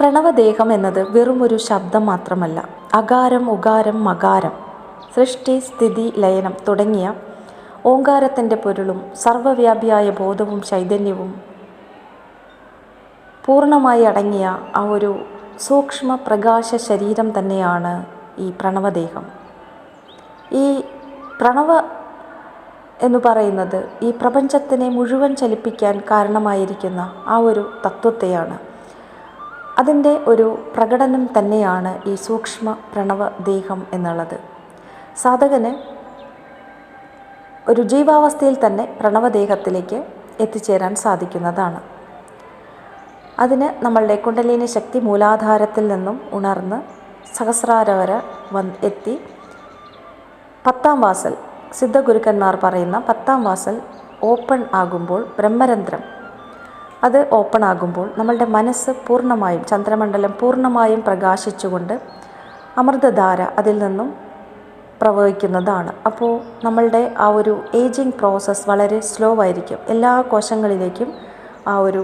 പ്രണവദേഹം എന്നത് വെറുമൊരു ശബ്ദം മാത്രമല്ല. അകാരം, ഉകാരം, മകാരം, സൃഷ്ടി, സ്ഥിതി, ലയനം തുടങ്ങിയ ഓങ്കാരത്തിൻ്റെ പൊരുളും സർവ്വവ്യാപിയായ ബോധവും ചൈതന്യവും പൂർണ്ണമായി അടങ്ങിയ ആ ഒരു സൂക്ഷ്മ പ്രകാശ ശരീരം തന്നെയാണ് ഈ പ്രണവദേഹം. ഈ പ്രണവ എന്ന് പറയുന്നത് ഈ പ്രപഞ്ചത്തിനെ മുഴുവൻ ചലിപ്പിക്കാൻ കാരണമായിരിക്കുന്ന ആ ഒരു തത്വത്തെയാണ്. അതിൻ്റെ ഒരു പ്രകടനം തന്നെയാണ് ഈ സൂക്ഷ്മ പ്രണവദേഹം എന്നുള്ളത്. സാധകന് ഒരു ജീവാവസ്ഥയിൽ തന്നെ പ്രണവദേഹത്തിലേക്ക് എത്തിച്ചേരാൻ സാധിക്കുന്നതാണ്. അതിന് നമ്മളുടെ കുണ്ടലിനി ശക്തി മൂലാധാരത്തിൽ നിന്നും ഉണർന്ന് സഹസ്രാര വരെ എത്തി 10ാം വാസൽ, സിദ്ധഗുരുക്കന്മാർ പറയുന്ന 10ാം വാസൽ ഓപ്പൺ ആകുമ്പോൾ, ബ്രഹ്മരന്ധ്രം അത് ഓപ്പൺ ആകുമ്പോൾ നമ്മളുടെ മനസ്സ് പൂർണ്ണമായും, ചന്ദ്രമണ്ഡലം പൂർണ്ണമായും പ്രകാശിച്ചുകൊണ്ട് അമൃതധാര അതിൽ നിന്നും പ്രവഹിക്കുന്നതാണ്. അപ്പോൾ നമ്മളുടെ ആ ഒരു ഏജിങ് പ്രോസസ്സ് വളരെ സ്ലോ ആയിരിക്കും. എല്ലാ കോശങ്ങളിലേക്കും ആ ഒരു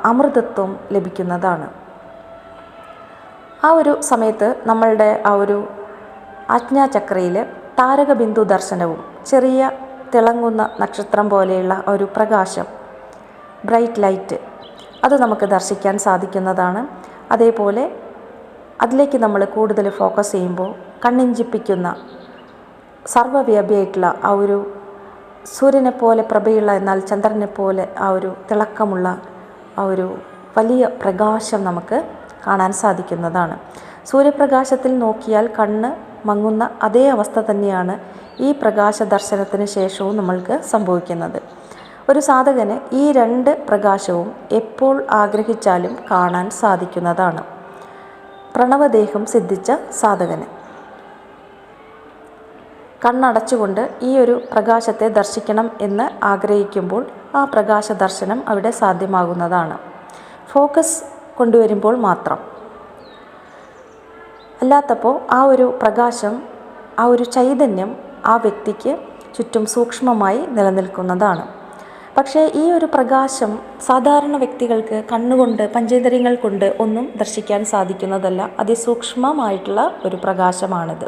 അമൃതത്വം ലഭിക്കുന്നതാണ്. ആ ഒരു സമയത്ത് നമ്മളുടെ ആ ഒരു ആജ്ഞാചക്രയിൽ താരകബിന്ദു ദർശനവും ചെറിയ തിളങ്ങുന്ന നക്ഷത്രം പോലെയുള്ള ഒരു പ്രകാശം, ബ്രൈറ്റ് ലൈറ്റ്, അത് നമുക്ക് ദർശിക്കാൻ സാധിക്കുന്നതാണ്. അതേപോലെ അതിലേക്ക് നമ്മൾ കൂടുതൽ ഫോക്കസ് ചെയ്യുമ്പോൾ കണ്ണിഞ്ചിപ്പിക്കുന്ന സർവ്വവ്യാപിയായിട്ടുള്ള ആ ഒരു സൂര്യനെ പോലെ പ്രഭയുള്ള, എന്നാൽ ചന്ദ്രനെ പോലെ ആ ഒരു തിളക്കമുള്ള ആ ഒരു വലിയ പ്രകാശം നമുക്ക് കാണാൻ സാധിക്കുന്നതാണ്. സൂര്യപ്രകാശത്തിൽ നോക്കിയാൽ കണ്ണ് മങ്ങുന്ന അതേ അവസ്ഥ തന്നെയാണ് ഈ പ്രകാശ ദർശനത്തിന് ശേഷവും നമ്മൾക്ക് സംഭവിക്കുന്നത്. ഒരു സാധകന് ഈ 2 പ്രകാശവും എപ്പോൾ ആഗ്രഹിച്ചാലും കാണാൻ സാധിക്കുന്നതാണ്. പ്രണവദേഹം സിദ്ധിച്ച സാധകന് കണ്ണടച്ചുകൊണ്ട് ഈ ഒരു പ്രകാശത്തെ ദർശിക്കണം എന്ന് ആഗ്രഹിക്കുമ്പോൾ ആ പ്രകാശ ദർശനം അവിടെ സാധ്യമാകുന്നതാണ്. ഫോക്കസ് കൊണ്ടുവരുമ്പോൾ മാത്രം. അല്ലാത്തപ്പോൾ ആ ഒരു പ്രകാശം, ആ ഒരു ചൈതന്യം ആ വ്യക്തിക്ക് ചുറ്റും സൂക്ഷ്മമായി നിലനിൽക്കുന്നതാണ്. പക്ഷേ ഈ ഒരു പ്രകാശം സാധാരണ വ്യക്തികൾക്ക് കണ്ണുകൊണ്ട്, പഞ്ചേന്ദ്രിയങ്ങൾ കൊണ്ട് ഒന്നും ദർശിക്കാൻ സാധിക്കുന്നതല്ല. അതിസൂക്ഷ്മമായിട്ടുള്ള ഒരു പ്രകാശമാണിത്,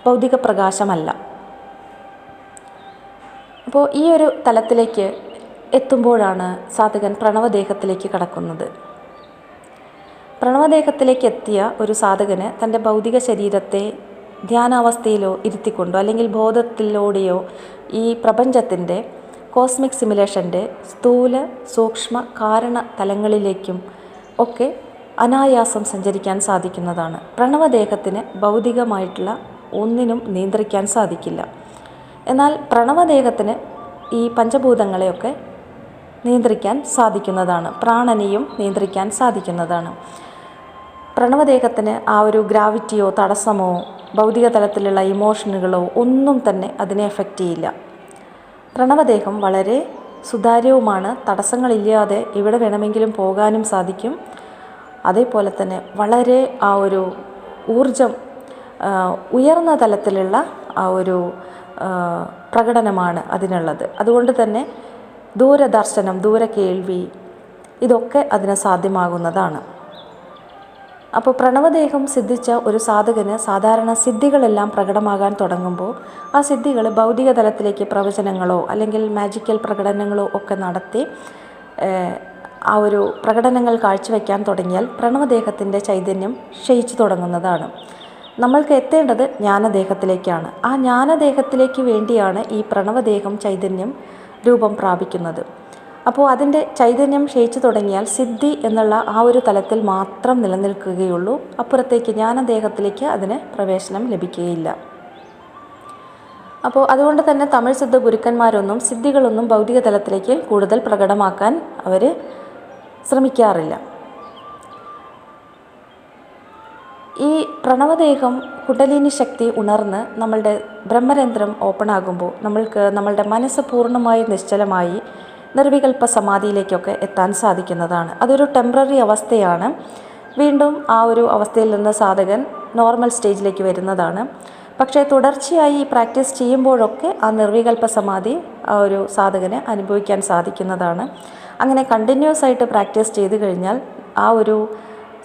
ഭൗതിക പ്രകാശമല്ല. അപ്പോൾ ഈ ഒരു തലത്തിലേക്ക് എത്തുമ്പോഴാണ് സാധകൻ പ്രണവദേഹത്തിലേക്ക് കടക്കുന്നത്. പ്രണവദേഹത്തിലേക്ക് എത്തിയ ഒരു സാധകന് തൻ്റെ ഭൗതിക ശരീരത്തെ ധ്യാനാവസ്ഥയിലോ ഇരുത്തിക്കൊണ്ടോ അല്ലെങ്കിൽ ബോധത്തിലൂടെയോ ഈ പ്രപഞ്ചത്തിൻ്റെ കോസ്മിക് സിമുലേഷൻ്റെ സ്ഥൂല, സൂക്ഷ്മ, കാരണ തലങ്ങളിലേക്കും ഒക്കെ അനായാസം സഞ്ചരിക്കാൻ സാധിക്കുന്നതാണ്. പ്രണവദേഹത്തിന് ഭൗതികമായിട്ടുള്ള ഒന്നിനും നിയന്ത്രിക്കാൻ സാധിക്കില്ല. എന്നാൽ പ്രണവദേഹത്തിന് ഈ പഞ്ചഭൂതങ്ങളെയൊക്കെ നിയന്ത്രിക്കാൻ സാധിക്കുന്നതാണ്. പ്രാണനെയും നിയന്ത്രിക്കാൻ സാധിക്കുന്നതാണ്. പ്രണവദേഹത്തിന് ആ ഒരു ഗ്രാവിറ്റിയോ തടസ്സമോ ഭൗതിക തലത്തിലുള്ള ഇമോഷനുകളോ ഒന്നും തന്നെ അതിനെ എഫക്റ്റ് ചെയ്യില്ല. പ്രണവദേഹം വളരെ സുതാര്യവുമാണ്. തടസ്സങ്ങളില്ലാതെ എവിടെ വേണമെങ്കിലും പോകാനും സാധിക്കും. അതേപോലെ തന്നെ വളരെ ആ ഒരു ഊർജം, ഉയർന്ന തലത്തിലുള്ള ആ ഒരു പ്രകടനമാണ് അതിനുള്ളത്. അതുകൊണ്ട് തന്നെ ദൂരദർശനം, ദൂരകേൾവി, ഇതൊക്കെ അതിന് സാധ്യമാകുന്നതാണ്. അപ്പോൾ പ്രണവദേഹം സിദ്ധിച്ച ഒരു സാധകന് സാധാരണ സിദ്ധികളെല്ലാം പ്രകടമാകാൻ തുടങ്ങുമ്പോൾ ആ സിദ്ധികൾ ഭൗതിക തലത്തിലേക്ക് പ്രവചനങ്ങളോ അല്ലെങ്കിൽ മാജിക്കൽ പ്രകടനങ്ങളോ ഒക്കെ നടത്തി ആ ഒരു പ്രകടനങ്ങൾ കാഴ്ചവെക്കാൻ തുടങ്ങിയാൽ പ്രണവദേഹത്തിൻ്റെ ചൈതന്യം ക്ഷയിച്ചു തുടങ്ങുന്നതാണ്. നമ്മൾക്ക് എത്തേണ്ടത് ജ്ഞാനദേഹത്തിലേക്കാണ്. ആ ജ്ഞാനദേഹത്തിലേക്ക് വേണ്ടിയാണ് ഈ പ്രണവദേഹം ചൈതന്യം രൂപം പ്രാപിക്കുന്നത്. അപ്പോൾ അതിൻ്റെ ചൈതന്യം ക്ഷയിച്ചു തുടങ്ങിയാൽ സിദ്ധി എന്നുള്ള ആ ഒരു തലത്തിൽ മാത്രം നിലനിൽക്കുകയുള്ളൂ. അപ്പുറത്തേക്ക് ജ്ഞാനദേഹത്തിലേക്ക് അതിന് പ്രവേശനം ലഭിക്കുകയില്ല. അപ്പോൾ അതുകൊണ്ട് തന്നെ തമിഴ് സിദ്ധ ഗുരുക്കന്മാരൊന്നും സിദ്ധികളൊന്നും ഭൗതിക തലത്തിലേക്ക് കൂടുതൽ പ്രകടമാക്കാൻ അവർ ശ്രമിക്കാറില്ല. ഈ പ്രണവദേഹം കുണ്ടലിനി ശക്തി ഉണർന്ന് നമ്മളുടെ ബ്രഹ്മരന്ധ്രം ഓപ്പൺ ആകുമ്പോൾ നമ്മൾക്ക് നമ്മളുടെ മനസ്സ് പൂർണ്ണമായി നിശ്ചലമായി നിർവികൽപ്പ സമാധിയിലേക്കൊക്കെ എത്താൻ സാധിക്കുന്നതാണ്. അതൊരു ടെമ്പററി അവസ്ഥയാണ്. വീണ്ടും ആ ഒരു അവസ്ഥയിൽ നിന്ന് സാധകൻ നോർമൽ സ്റ്റേജിലേക്ക് വരുന്നതാണ്. പക്ഷേ തുടർച്ചയായി പ്രാക്ടീസ് ചെയ്യുമ്പോഴൊക്കെ ആ നിർവികൽപ്പ സമാധി ആ ഒരു സാധകന് അനുഭവിക്കാൻ സാധിക്കുന്നതാണ്. അങ്ങനെ കണ്ടിന്യൂസ് ആയിട്ട് പ്രാക്ടീസ് ചെയ്ത് കഴിഞ്ഞാൽ ആ ഒരു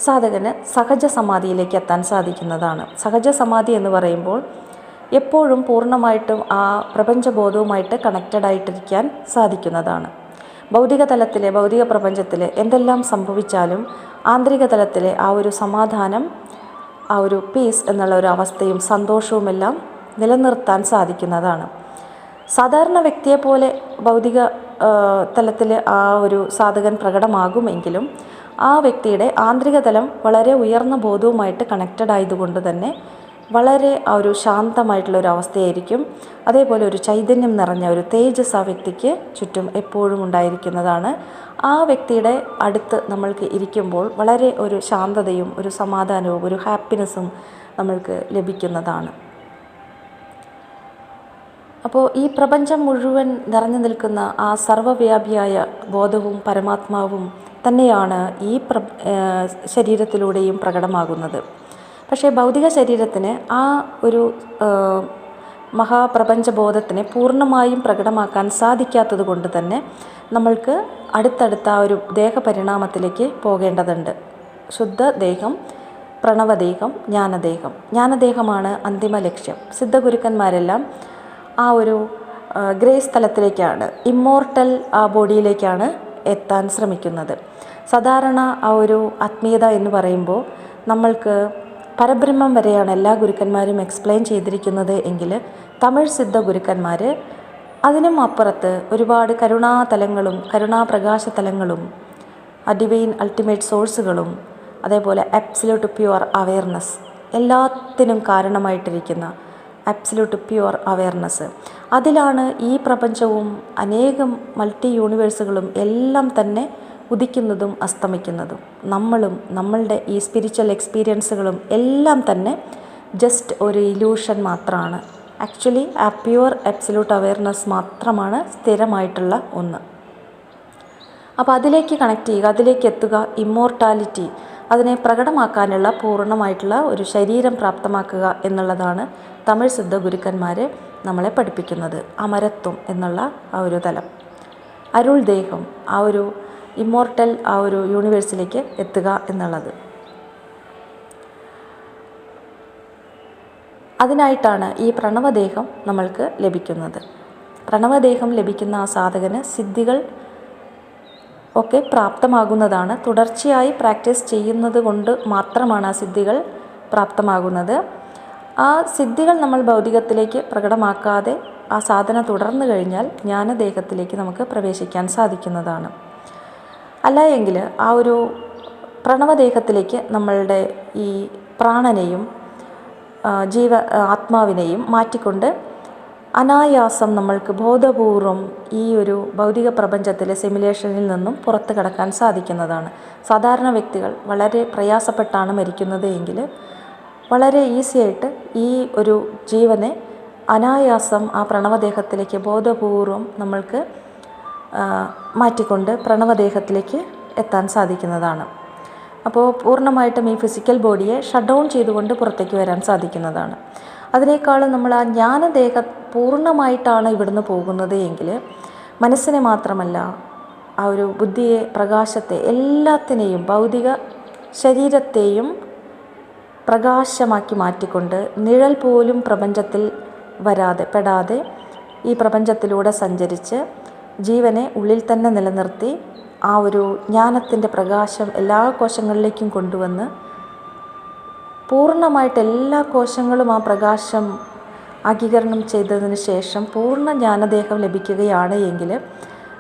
സാധകന് സഹജ സമാധിയിലേക്ക് എത്താൻ സാധിക്കുന്നതാണ്. സഹജ സമാധി എന്ന് പറയുമ്പോൾ എപ്പോഴും പൂർണ്ണമായിട്ടും ആ പ്രപഞ്ചബോധവുമായിട്ട് കണക്റ്റഡ് ആയിട്ടിരിക്കാൻ സാധിക്കുന്നതാണ്. ഭൗതിക തലത്തിലെ, ഭൗതിക പ്രപഞ്ചത്തിൽ എന്തെല്ലാം സംഭവിച്ചാലും ആന്തരിക തലത്തിലെ ആ ഒരു സമാധാനം, ആ ഒരു പീസ് എന്നുള്ള ഒരു അവസ്ഥയും സന്തോഷവുമെല്ലാം നിലനിർത്താൻ സാധിക്കുന്നതാണ്. സാധാരണ വ്യക്തിയെപ്പോലെ ഭൗതിക തലത്തിൽ ആ ഒരു സാധകൻ പ്രകടമാകുമെങ്കിലും ആ വ്യക്തിയുടെ ആന്തരിക തലം വളരെ ഉയർന്ന ബോധവുമായിട്ട് കണക്റ്റഡ് ആയതുകൊണ്ട് തന്നെ വളരെ ആ ഒരു ശാന്തമായിട്ടുള്ളൊരു അവസ്ഥയായിരിക്കും. അതേപോലെ ഒരു ചൈതന്യം നിറഞ്ഞ ഒരു തേജസ് ആ വ്യക്തിക്ക് ചുറ്റും എപ്പോഴും ഉണ്ടായിരിക്കുന്നതാണ്. ആ വ്യക്തിയുടെ അടുത്ത് നമ്മൾക്ക് ഇരിക്കുമ്പോൾ വളരെ ഒരു ശാന്തതയും ഒരു സമാധാനവും ഒരു ഹാപ്പിനെസ്സും നമ്മൾക്ക് ലഭിക്കുന്നതാണ്. അപ്പോൾ ഈ പ്രപഞ്ചം മുഴുവൻ നിറഞ്ഞു നിൽക്കുന്ന ആ സർവ്വവ്യാപിയായ ബോധവും പരമാത്മാവും തന്നെയാണ് ഈ ശരീരത്തിലൂടെയും പ്രകടമാകുന്നത്. പക്ഷേ ഭൗതിക ശരീരത്തിന് ആ ഒരു മഹാപ്രപഞ്ചബോധത്തിനെ പൂർണ്ണമായും പ്രകടമാക്കാൻ സാധിക്കാത്തത് കൊണ്ട് തന്നെ നമ്മൾക്ക് അടുത്തടുത്ത ആ ഒരു ദേഹപരിണാമത്തിലേക്ക് പോകേണ്ടതുണ്ട്. ശുദ്ധദേഹം, പ്രണവദേഹം, ജ്ഞാനദേഹം. ജ്ഞാനദേഹമാണ് അന്തിമ ലക്ഷ്യം. സിദ്ധഗുരുക്കന്മാരെല്ലാം ആ ഒരു ഗ്രേസ് തലത്തിലേക്കാണ്, ഇമ്മോർട്ടൽ ആ ബോഡിയിലേക്കാണ് എത്താൻ ശ്രമിക്കുന്നത്. സാധാരണ ആ ഒരു ആത്മീയത എന്ന് പറയുമ്പോൾ നമ്മൾക്ക് പരബ്രഹ്മം വരെയാണ് എല്ലാ ഗുരുക്കന്മാരും എക്സ്പ്ലെയിൻ ചെയ്തിരിക്കുന്നത് എങ്കിൽ തമിഴ് സിദ്ധ ഗുരുക്കന്മാർ അതിനും അപ്പുറത്ത് ഒരുപാട് കരുണാതലങ്ങളും കരുണാപ്രകാശ തലങ്ങളും ഡിവൈൻ അൾട്ടിമേറ്റ് സോഴ്സുകളും അതേപോലെ അബ്സല്യൂട്ട് പ്യുവർ അവെയർനെസ്, എല്ലാത്തിനും കാരണമായിട്ടിരിക്കുന്ന അബ്സല്യൂട്ട് പ്യുവർ അവെയർനെസ്, അതിലാണ് ഈ പ്രപഞ്ചവും അനേകം മൾട്ടി യൂണിവേഴ്സുകളും എല്ലാം തന്നെ ഉദിക്കുന്നതും അസ്തമിക്കുന്നതും. നമ്മളും നമ്മളുടെ ഈ സ്പിരിച്വൽ എക്സ്പീരിയൻസുകളും എല്ലാം തന്നെ ജസ്റ്റ് ഒരു ഇല്യൂഷൻ മാത്രമാണ്. ആക്ച്വലി ആ പ്യുവർ അബ്സല്യൂട്ട് അവെയർനെസ് മാത്രമാണ് സ്ഥിരമായിട്ടുള്ള ഒന്ന്. അപ്പോൾ അതിലേക്ക് കണക്ട് ചെയ്യുക, അതിലേക്ക് എത്തുക, ഇമ്മോർട്ടാലിറ്റി അതിനെ പ്രകടമാക്കാനുള്ള പൂർണ്ണമായിട്ടുള്ള ഒരു ശരീരം പ്രാപ്തമാക്കുക എന്നുള്ളതാണ് തമിഴ് സിദ്ധ ഗുരുക്കന്മാർ നമ്മളെ പഠിപ്പിക്കുന്നത്. അമരത്വം എന്നുള്ള ആ ഒരു തലം, അരുൾ ദേഹം, ആ ഒരു ഇമ്മോർട്ടൽ ആ ഒരു യൂണിവേഴ്സിലേക്ക് എത്തുക എന്നുള്ളത്. അതിനായിട്ടാണ് ഈ പ്രണവദേഹം നമ്മൾക്ക് ലഭിക്കുന്നത്. പ്രണവദേഹം ലഭിക്കുന്ന ആ സാധകന് സിദ്ധികൾ ഒക്കെ പ്രാപ്തമാകുന്നതാണ്. തുടർച്ചയായി പ്രാക്ടീസ് ചെയ്യുന്നത് കൊണ്ട് മാത്രമാണ് ആ സിദ്ധികൾ പ്രാപ്തമാകുന്നത്. ആ സിദ്ധികൾ നമ്മൾ ഭൗതികത്തിലേക്ക് പ്രകടമാക്കാതെ ആ സാധന തുടർന്നു കഴിഞ്ഞാൽ ജ്ഞാനദേഹത്തിലേക്ക് നമുക്ക് പ്രവേശിക്കാൻ സാധിക്കുന്നതാണ്. അല്ല എങ്കിൽ ആ ഒരു പ്രണവദേഹത്തിലേക്ക് നമ്മളുടെ ഈ പ്രാണനെയും ആത്മാവിനെയും മാറ്റിക്കൊണ്ട് അനായാസം നമ്മൾക്ക് ബോധപൂർവം ഈ ഒരു ഭൗതിക പ്രപഞ്ചത്തിലെ സിമുലേഷനിൽ നിന്നും പുറത്ത് കടക്കാൻ സാധിക്കുന്നതാണ്. സാധാരണ വ്യക്തികൾ വളരെ പ്രയാസപ്പെട്ടാണ് മരിക്കുന്നത് എങ്കിൽ വളരെ ഈസിയായിട്ട് ഈ ഒരു ജീവനെ അനായാസം ആ പ്രണവദേഹത്തിലേക്ക് ബോധപൂർവം നമ്മൾക്ക് മാറ്റിക്കൊണ്ട് പ്രണവദേഹത്തിലേക്ക് എത്താൻ സാധിക്കുന്നതാണ്. അപ്പോൾ പൂർണ്ണമായിട്ടും ഈ ഫിസിക്കൽ ബോഡിയെ ഷട്ട് ഡൗൺ ചെയ്തുകൊണ്ട് പുറത്തേക്ക് വരാൻ സാധിക്കുന്നതാണ്. അതിനേക്കാളും നമ്മൾ ആ ജ്ഞാനദേഹ പൂർണ്ണമായിട്ടാണ് ഇവിടുന്ന് പോകുന്നത് എങ്കിൽ മനസ്സിനെ മാത്രമല്ല, ആ ഒരു ബുദ്ധിയെ, പ്രകാശത്തെ, എല്ലാത്തിനെയും ഭൗതിക ശരീരത്തെയും പ്രകാശമാക്കി മാറ്റിക്കൊണ്ട് നിഴൽ പോലും പ്രപഞ്ചത്തിൽ പെടാതെ ഈ പ്രപഞ്ചത്തിലൂടെ സഞ്ചരിച്ച് ജീവനെ ഉള്ളിൽ തന്നെ നിലനിർത്തി ആ ഒരു ജ്ഞാനത്തിൻ്റെ പ്രകാശം എല്ലാ കോശങ്ങളിലേക്കും കൊണ്ടുവന്ന് പൂർണ്ണമായിട്ട് എല്ലാ കോശങ്ങളും ആ പ്രകാശം ആഗീകരണം ചെയ്തതിന് ശേഷം പൂർണ്ണ ജ്ഞാനദേഹം ലഭിക്കുകയാണ് എങ്കിൽ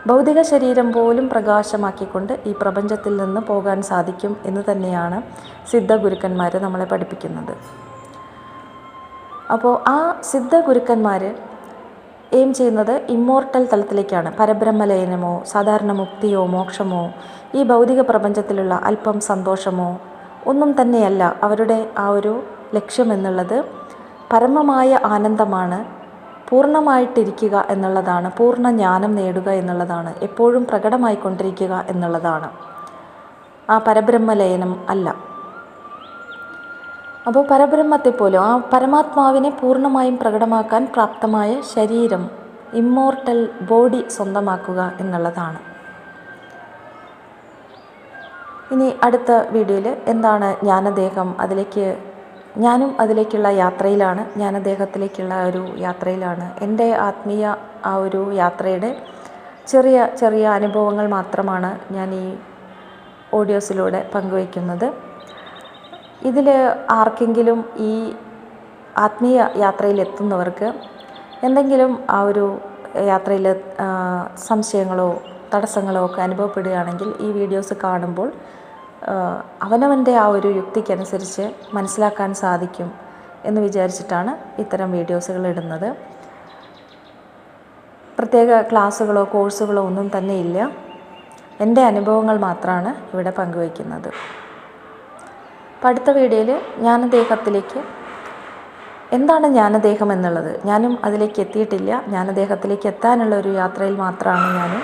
ഭൗതിക ശരീരം പോലും പ്രകാശമാക്കിക്കൊണ്ട് ഈ പ്രപഞ്ചത്തിൽ നിന്ന് പോകാൻ സാധിക്കും എന്ന് തന്നെയാണ് സിദ്ധ ഗുരുക്കന്മാർ നമ്മളെ പഠിപ്പിക്കുന്നത്. അപ്പോൾ ആ സിദ്ധ ഗുരുക്കന്മാർ എയിം ചെയ്യുന്നത് ഇമ്മോർട്ടൽ തലത്തിലേക്കാണ്. പരബ്രഹ്മലയനമോ സാധാരണ മുക്തിയോ മോക്ഷമോ ഈ ഭൗതിക പ്രപഞ്ചത്തിലുള്ള അല്പം സന്തോഷമോ ഒന്നും തന്നെയല്ല അവരുടെ ആ ഒരു ലക്ഷ്യമെന്നുള്ളത്. പരമമായ ആനന്ദമാണ്, പൂർണ്ണമായിട്ടിരിക്കുക എന്നുള്ളതാണ്, പൂർണ്ണ ജ്ഞാനം നേടുക എന്നുള്ളതാണ്, എപ്പോഴും പ്രകടമായിക്കൊണ്ടിരിക്കുക എന്നുള്ളതാണ്. ആ പരബ്രഹ്മലയനം അല്ല. അപ്പോൾ പരബ്രഹ്മത്തെപ്പോലും ആ പരമാത്മാവിനെ പൂർണ്ണമായും പ്രകടമാക്കാൻ പ്രാപ്തമായ ശരീരം, ഇമ്മോർട്ടൽ ബോഡി സ്വന്തമാക്കുക എന്നുള്ളതാണ്. ഇനി അടുത്ത വീഡിയോയിൽ എന്താണ് ജ്ഞാനദേഹം, ഞാനും അതിലേക്കുള്ള യാത്രയിലാണ്, ജ്ഞാനദേഹത്തിലേക്കുള്ള ഒരു യാത്രയിലാണ്. എൻ്റെ ആത്മീയ ആ ഒരു യാത്രയുടെ ചെറിയ ചെറിയ അനുഭവങ്ങൾ മാത്രമാണ് ഞാൻ ഈ ഓഡിയോസിലൂടെ പങ്കുവയ്ക്കുന്നത്. ഇതിൽ ആർക്കെങ്കിലും ഈ ആത്മീയ യാത്രയിലെത്തുന്നവർക്ക് എന്തെങ്കിലും ആ ഒരു യാത്രയിൽ സംശയങ്ങളോ തടസ്സങ്ങളോ ഒക്കെ അനുഭവപ്പെടുകയാണെങ്കിൽ ഈ വീഡിയോസ് കാണുമ്പോൾ അവനവൻ്റെ ആ ഒരു യുക്തിക്കനുസരിച്ച് മനസ്സിലാക്കാൻ സാധിക്കും എന്ന് വിചാരിച്ചിട്ടാണ് ഇത്തരം വീഡിയോസുകൾ ഇടുന്നത്. പ്രത്യേക ക്ലാസ്സുകളോ കോഴ്സുകളോ ഒന്നും തന്നെ ഇല്ല. എൻ്റെ അനുഭവങ്ങൾ മാത്രമാണ് ഇവിടെ പങ്കുവയ്ക്കുന്നത്. അപ്പം അടുത്ത വീഡിയോയിൽ ജ്ഞാനദേഹത്തിലേക്ക് എന്താണ് ജ്ഞാനദേഹം എന്നുള്ളത്, ഞാനും അതിലേക്ക് എത്തിയിട്ടില്ല, ജ്ഞാനദേഹത്തിലേക്ക് എത്താനുള്ള ഒരു യാത്രയിൽ മാത്രമാണ് ഞാനും